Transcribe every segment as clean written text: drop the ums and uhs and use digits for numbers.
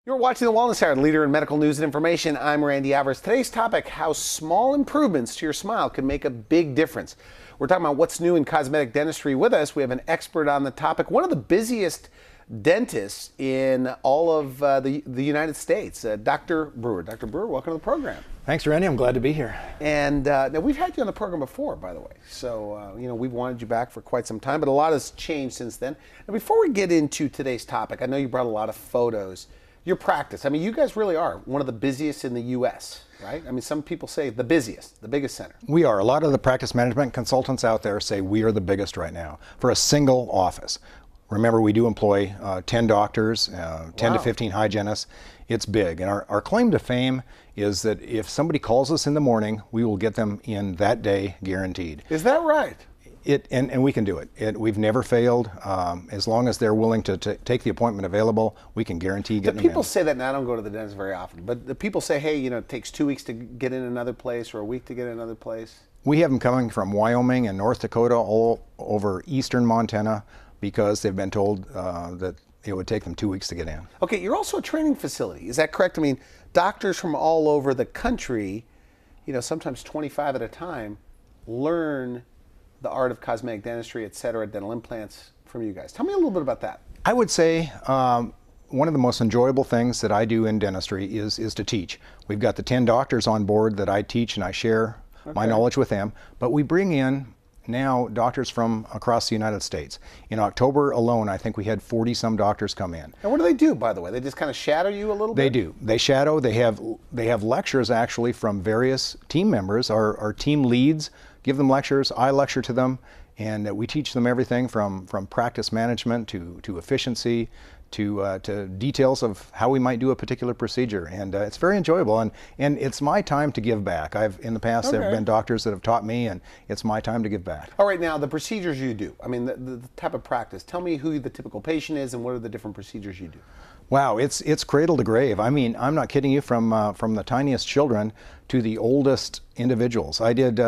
You're watching The Wellness Hour, leader in medical news and information. I'm Randy Alvarez. Today's topic, how small improvements to your smile can make a big difference. We're talking about what's new in cosmetic dentistry. With us, we have an expert on the topic, one of the busiest dentists in all of the United States, Dr. Brewer. Dr. Brewer, welcome to the program. Thanks, Randy. I'm glad to be here. And now we've had you on the program before, by the way. So, we've wanted you back for quite some time, but a lot has changed since then. And before we get into today's topic, I know you brought a lot of photos. Your practice, I mean, you guys really are one of the busiest in the U.S., right? I mean, some people say the busiest, the biggest center. We are. A lot of the practice management consultants out there say we are the biggest right now for a single office. Remember, we do employ 10 doctors, 10 to 15 hygienists. It's big. And our claim to fame is that if somebody calls us in the morning, we will get them in that day, guaranteed. Is that right? And we can do it. We've never failed. As long as they're willing to take the appointment available, we can guarantee getting them in. People say that, and I don't go to the dentist very often, but the people say, hey, it takes 2 weeks to get in another place or a week to get in another place. We have them coming from Wyoming and North Dakota, all over eastern Montana, because they've been told that it would take them 2 weeks to get in. Okay, you're also a training facility. Is that correct? I mean, doctors from all over the country, sometimes 25 at a time, learn the art of cosmetic dentistry, et cetera, dental implants from you guys. Tell me a little bit about that. I would say one of the most enjoyable things that I do in dentistry is to teach. We've got the 10 doctors on board that I teach and I share my knowledge with them, but we bring in now doctors from across the United States. In October alone, I think we had 40-some doctors come in. And what do they do, by the way? They just kind of shadow you a little bit? They do. They shadow. They have lectures actually from various team members. Our team leads give them lectures. I lecture to them, and we teach them everything from practice management to efficiency to details of how we might do a particular procedure, and it's very enjoyable, and it's my time to give back. In the past there have been doctors that have taught me, and it's my time to give back. All right, now the procedures you do, I mean the type of practice, tell me who the typical patient is and what are the different procedures you do. Wow, it's cradle to grave. I mean, I'm not kidding you, from the tiniest children to the oldest individuals. I did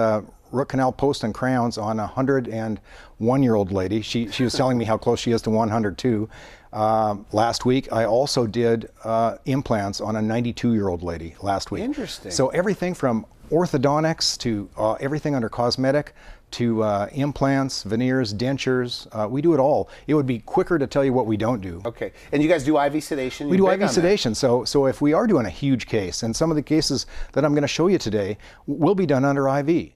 root canal post and crowns on a 101-year-old lady. She was telling me how close she is to 102. Last week, I also did implants on a 92-year-old lady last week. Interesting. So everything from orthodontics to everything under cosmetic to implants, veneers, dentures, we do it all. It would be quicker to tell you what we don't do. Okay, and you guys do IV sedation? We do IV sedation, so if we are doing a huge case, and some of the cases that I'm going to show you today will be done under IV.